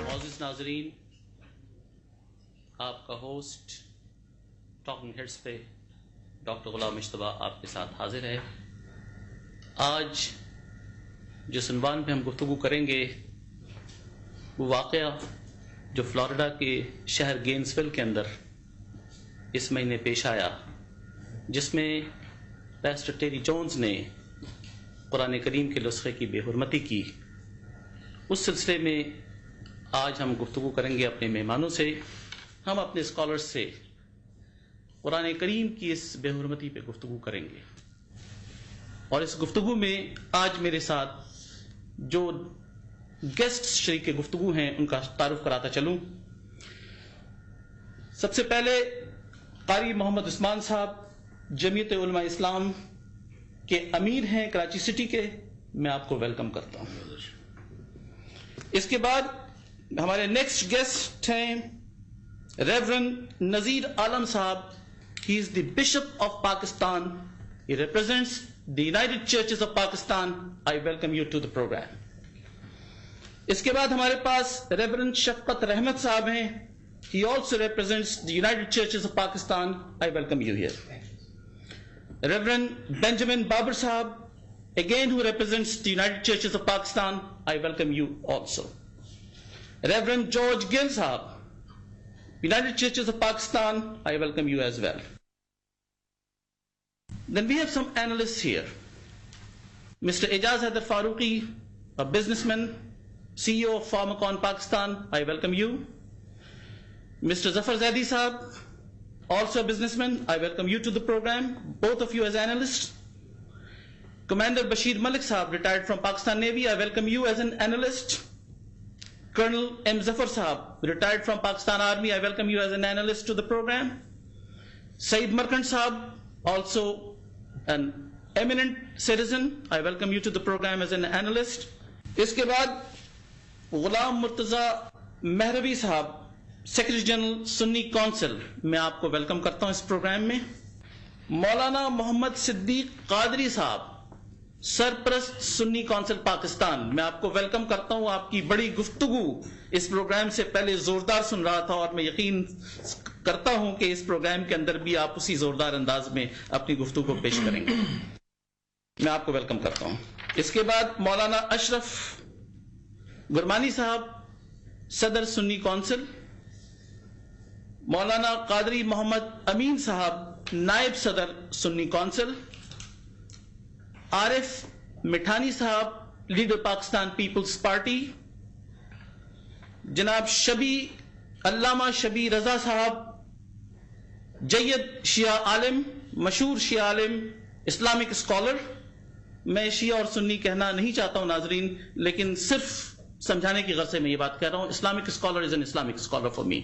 معزز ناظرین، آپ کا ہوسٹ ٹاکنگ ہیڈز پہ ڈاکٹر غلام مشتبہ آپ کے ساتھ حاضر ہے۔ آج جس عنوان پہ ہم گفتگو کریں گے وہ واقعہ جو فلوریڈا کے شہر گینزویل کے اندر اس مہینے پیش آیا، جس میں پیسٹر ٹیری جونز نے قرآن کریم کے نسخے کی بے حرمتی کی، اس سلسلے میں آج ہم گفتگو کریں گے اپنے مہمانوں سے۔ ہم اپنے اسکالرز سے قرآن کریم کی اس بے حرمتی پہ گفتگو کریں گے، اور اس گفتگو میں آج میرے ساتھ جو گیسٹ شریک گفتگو ہیں ان کا تعارف کراتا چلوں۔ سب سے پہلے قاری محمد عثمان صاحب جمعیت علماء اسلام کے امیر ہیں کراچی سٹی کے، میں آپ کو ویلکم کرتا ہوں۔ اس کے بعد ہمارے نیکسٹ گیسٹ ہیں ریورنڈ نذیر عالم صاحب۔ He is the bishop of Pakistan, he represents the united churches of Pakistan. I welcome you to the program. اس کے بعد ہمارے پاس ریورنڈ شفقت رحمت صاحب ہیں۔ He also represents the united churches of Pakistan. I welcome you here. Reverend Benjamin Babar صاحب، again who represents the United Churches of Pakistan. I welcome you also. Reverend George Gill Sahab, United Churches of Pakistan, I welcome you as well. Then we have some analysts here. Mr. Ijaz Haidar Farooqi, a businessman, CEO of Pharmacon Pakistan, I welcome you. Mr. Zafar Zaidi Sahab, also a businessman, I welcome you to the program, both of you as analysts. Commander Bashir Malik Sahab, retired from Pakistan Navy, I welcome you as an analyst. Colonel M. Zafar Sahab, retired from Pakistan Army, I welcome you as an analyst to the program. Saeed Markand Sahab, also an eminent citizen, I welcome you to the program as an analyst. اس کے بعد غلام مرتضی مہروی صاحب، secretary general سنی council, میں آپ کو welcome کرتا ہوں اس programme میں۔ مولانا محمد صدیق قادری صاحب، سرپرست سنی کونسل پاکستان، میں آپ کو ویلکم کرتا ہوں۔ آپ کی بڑی گفتگو اس پروگرام سے پہلے زوردار سن رہا تھا، اور میں یقین کرتا ہوں کہ اس پروگرام کے اندر بھی آپ اسی زوردار انداز میں اپنی گفتگو کو پیش کریں گے۔ میں آپ کو ویلکم کرتا ہوں۔ اس کے بعد مولانا اشرف گرمانی صاحب، صدر سنی کونسل۔ مولانا قادری محمد امین صاحب، نائب صدر سنی کونسل۔ عارف مٹھانی صاحب، لیڈر پاکستان پیپلز پارٹی۔ جناب علامہ شبی رضا صاحب، جید شیعہ عالم، مشہور شیعہ عالم، اسلامک اسکالر۔ میں شیعہ اور سنی کہنا نہیں چاہتا ہوں ناظرین، لیکن صرف سمجھانے کی غرض سے میں یہ بات کہہ رہا ہوں، Islamic scholar is an Islamic scholar for me.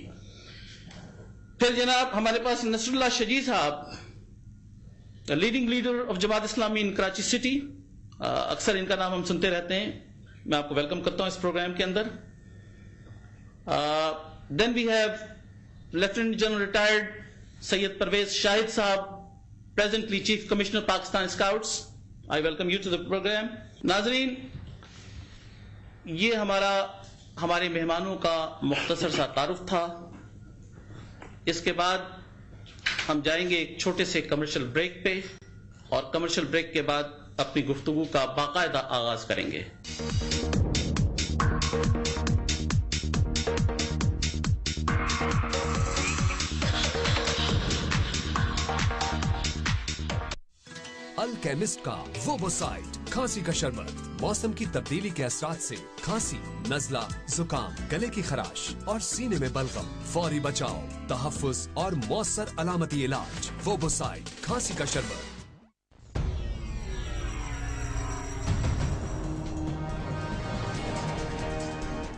پھر جناب ہمارے پاس نصر اللہ شجی صاحب، leading leader of Jamaat Islami in Karachi city, اکثر ان کا نام ہم سنتے رہتے ہیں، میں آپ کو ویلکم کرتا ہوں اس پروگرام کے اندر۔ Then we have lieutenant general retired Syed Pervez Shahid صاحب، presently chief commissioner Pakistan scouts, I welcome you to the program. ناظرین، یہ ہمارے مہمانوں کا مختصر سا تعارف تھا۔ اس کے بعد ہم جائیں گے ایک چھوٹے سے کمرشل بریک پہ، اور کمرشل بریک کے بعد اپنی گفتگو کا باقاعدہ آغاز کریں گے۔ الکیمسٹ کا ووبوسائٹ کھانسی کا شربت، موسم کی تبدیلی کے اثرات سے کھانسی، نزلہ، زکام، گلے کی خراش اور سینے میں بلغم، فوری بچاؤ، تحفظ اور مؤثر علامتی علاج۔ ووبوسائٹ کھانسی کا شربت۔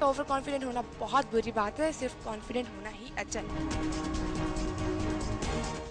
اوور کانفیڈنٹ ہونا بہت بری بات ہے، صرف کانفیڈنٹ ہونا ہی اچھا ہے۔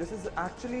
This is actually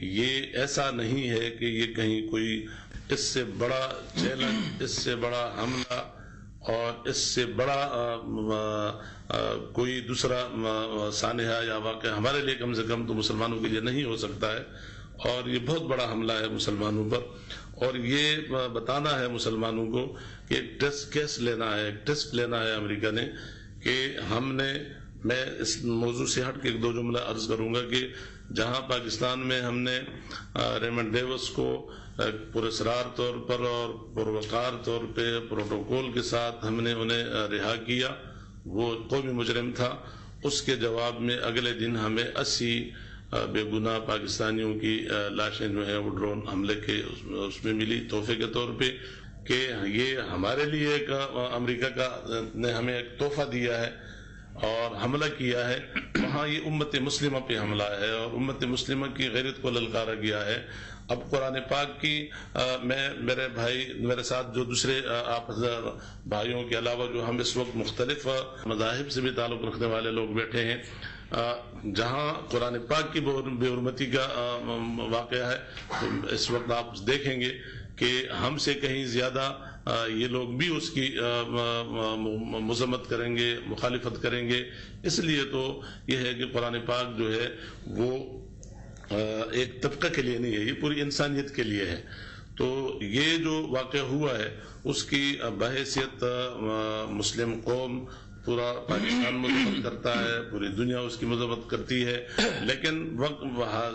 یہ ایسا نہیں ہے کہ یہ کہیں کوئی اس سے بڑا چیلنج، اس سے بڑا حملہ اور اس سے بڑا کوئی دوسرا سانحہ یا واقعہ ہمارے لیے کم سے کم تو مسلمانوں کے لیے نہیں ہو سکتا ہے، اور یہ بہت بڑا حملہ ہے مسلمانوں پر. اور یہ بتانا ہے مسلمانوں کو کہ ایک ٹیسٹ کیس لینا ہے، ایک ٹیسٹ لینا ہے امریکہ نے کہ ہم نے، میں اس موضوع سے ہٹ کے ایک دو جملہ عرض کروں گا کہ جہاں پاکستان میں ہم نے ریمنڈ ڈیوس کو پراسرار طور پر اور پروقار طور پہ پروٹوکول کے ساتھ ہم نے انہیں رہا کیا، وہ قومی مجرم تھا. اس کے جواب میں اگلے دن ہمیں 80 بے گناہ پاکستانیوں کی لاشیں جو ہیں وہ ڈرون حملے کے اس میں ملی تحفے کے طور پہ، کہ یہ ہمارے لیے ایک امریکہ کا نے ہمیں ایک تحفہ دیا ہے اور حملہ کیا ہے. وہاں یہ امت مسلمہ پہ حملہ ہے اور امت مسلمہ کی غیرت کو للکارا گیا ہے. اب قرآن پاک کی میں، میرے بھائی، میرے ساتھ جو دوسرے آپ بھائیوں کے علاوہ جو ہم اس وقت مختلف مذاہب سے بھی تعلق رکھنے والے لوگ بیٹھے ہیں، جہاں قرآن پاک کی بے حرمتی کا واقعہ ہے، تو اس وقت آپ دیکھیں گے کہ ہم سے کہیں زیادہ یہ لوگ بھی اس کی مذمت کریں گے، مخالفت کریں گے. اس لیے تو یہ ہے کہ قرآن پاک جو ہے وہ ایک طبقہ کے لیے نہیں ہے، یہ پوری انسانیت کے لیے ہے. تو یہ جو واقعہ ہوا ہے اس کی بحیثیت مسلم قوم پورا پاکستان مذمت کرتا ہے، پوری دنیا اس کی مذمت کرتی ہے، لیکن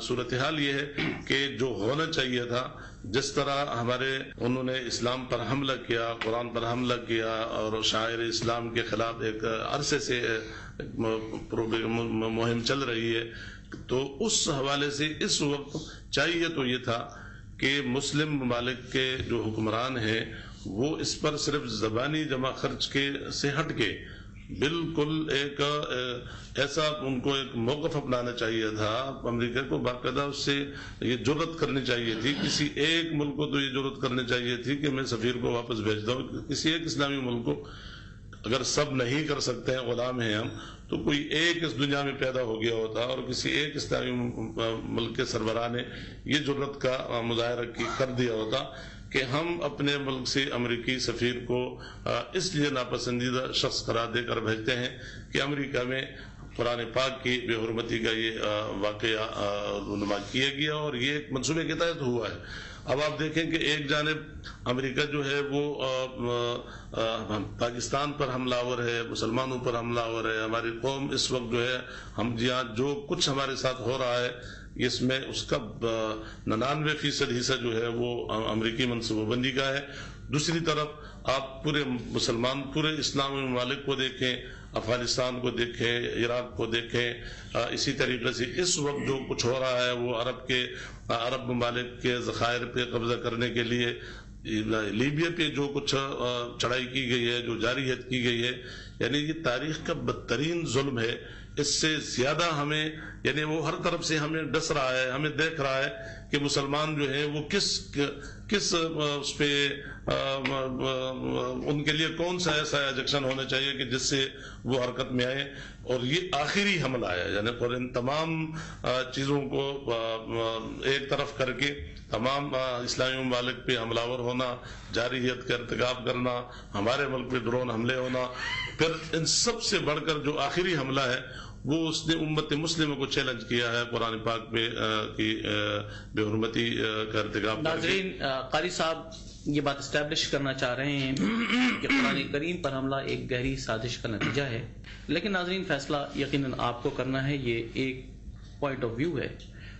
صورتحال یہ ہے کہ جو ہونا چاہیے تھا، جس طرح انہوں نے اسلام پر حملہ کیا، قرآن پر حملہ کیا اور شاعر اسلام کے خلاف ایک عرصے سے مہم چل رہی ہے، تو اس حوالے سے اس وقت چاہیے تو یہ تھا کہ مسلم ممالک کے جو حکمران ہیں وہ اس پر صرف زبانی جمع خرچ کے سے ہٹ کے بالکل ایک ایسا ان کو ایک موقف اپنانا چاہیے تھا. امریکہ کو باقاعدہ اس سے یہ جرأت کرنی چاہیے تھی، کسی ایک ملک کو تو یہ جرأت کرنی چاہیے تھی کہ میں سفیر کو واپس بھیج دوں. کسی ایک اسلامی ملک کو، اگر سب نہیں کر سکتے ہیں، غلام ہیں ہم، تو کوئی ایک اس دنیا میں پیدا ہو گیا ہوتا اور کسی ایک اسلامی ملک کے سربراہ نے یہ جرأت کا مظاہرہ کر دیا ہوتا کہ ہم اپنے ملک سے امریکی سفیر کو اس لیے ناپسندیدہ شخص قرار دے کر بھیجتے ہیں کہ امریکہ میں قرآن پاک کی بے حرمتی کا یہ واقعہ رونما کیا گیا اور یہ ایک منصوبے کے تحت ہوا ہے. اب آپ دیکھیں کہ ایک جانب امریکہ جو ہے وہ پاکستان پر حملہ آور ہے، مسلمانوں پر حملہ آور ہے. ہماری قوم اس وقت جو ہے، ہم جہاں جو کچھ ہمارے ساتھ ہو رہا ہے اس میں اس کا 99% حصہ جو ہے وہ امریکی منصوبہ بندی کا ہے. دوسری طرف آپ پورے اسلامی ممالک کو دیکھیں، افغانستان کو دیکھیں، عراق کو دیکھیں، اسی طریقے سے اس وقت جو کچھ ہو رہا ہے وہ عرب ممالک کے ذخائر پہ قبضہ کرنے کے لیے، لیبیا پہ جو کچھ چڑھائی کی گئی ہے، جو جارحیت کی گئی ہے، یعنی یہ تاریخ کا بدترین ظلم ہے. اس سے زیادہ ہمیں، یعنی وہ ہر طرف سے ہمیں ڈس رہا ہے، ہمیں دیکھ رہا ہے کہ مسلمان جو ہیں وہ کس اس پہ ان کے لیے کون سا ایسا ایجیکشن ہونا چاہیے کہ جس سے وہ حرکت میں آئے. اور یہ آخری حملہ ہے، یعنی اور ان تمام چیزوں کو ایک طرف کر کے تمام اسلامی ممالک پہ حملہ آور ہونا، جارحیت کا ارتکاب کرنا، ہمارے ملک پہ ڈرون حملے ہونا، پھر ان سب سے بڑھ کر جو آخری حملہ ہے وہ اس نے امت مسلمہ کو چیلنج کیا ہے قرآن پاک پہ کی بے حرمتی کا ارتکاب. ناظرین، قاری صاحب یہ بات اسٹیبلش کرنا چاہ رہے ہیں کہ قرآن کریم پر حملہ ایک گہری سازش کا نتیجہ ہے، لیکن ناظرین فیصلہ یقیناً آپ کو کرنا ہے. یہ ایک پوائنٹ آف ویو ہے،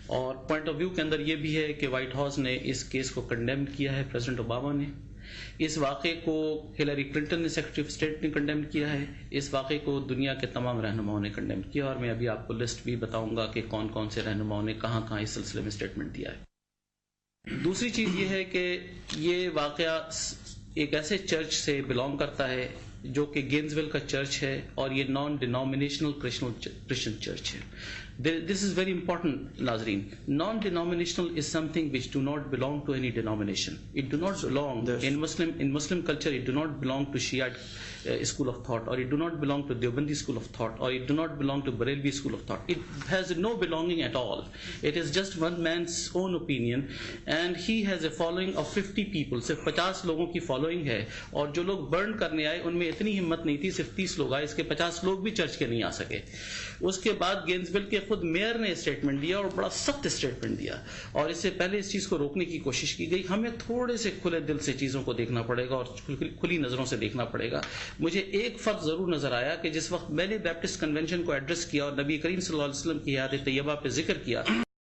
اور پوائنٹ آف ویو کے اندر یہ بھی ہے کہ وائٹ ہاؤس نے اس کیس کو کنڈیم کیا ہے، پریزیڈنٹ اوباما نے اس واقعے کو، ہیلری کلنٹن نے سیکرٹری آف اسٹیٹ نے کنڈیم کیا ہے، اس واقعے کو دنیا کے تمام رہنماؤں نے کنڈیم کیا، اور میں ابھی آپ کو لسٹ بھی بتاؤں گا کہ کون کون سے رہنماؤں نے کہاں کہاں اس سلسلے میں اسٹیٹمنٹ دیا ہے. دوسری چیز یہ ہے کہ یہ واقعہ ایک ایسے چرچ سے بلانگ کرتا ہے جو کہ گینزویل کا چرچ ہے، اور یہ نان ڈینومینیشنل کرسچن چرچ ہے. This is very important, Nazreen. Non-denominational is something which do not belong to any denomination. It do not belong in Muslim culture. It do not belong to Shiite school of thought, or it do not belong to Deobandi school of thought, or it do not belong to Barelvi school of thought. It has no belonging at all. It is just one man's own opinion, and he has a following of 50 people. صرف 50 لوگوں کی following ہے, اور جو لوگ burn کرنے آئے ان میں اتنی ہمت نہیں تھی, صرف 30 لوگ آئے, اس کے 50 لوگ بھی چرچ کے نہیں آ سکے. اس کے بعد گینزویل کے خود میئر نے اسٹیٹمنٹ دیا, اور بڑا سخت اسٹیٹمنٹ دیا, اور اس سے پہلے اس چیز کو روکنے کی کوشش کی گئی. ہمیں تھوڑے سے کھلے دل سے چیزوں کو دیکھنا پڑے گا, اور کھلی نظروں سے دیکھنا پڑے گا. مجھے ایک فرق ضرور نظر آیا کہ جس وقت میں نے بیپٹسٹ کنونشن کو ایڈریس کیا اور نبی کریم صلی اللہ علیہ وسلم کی حیات طیبہ پہ ذکر کیا,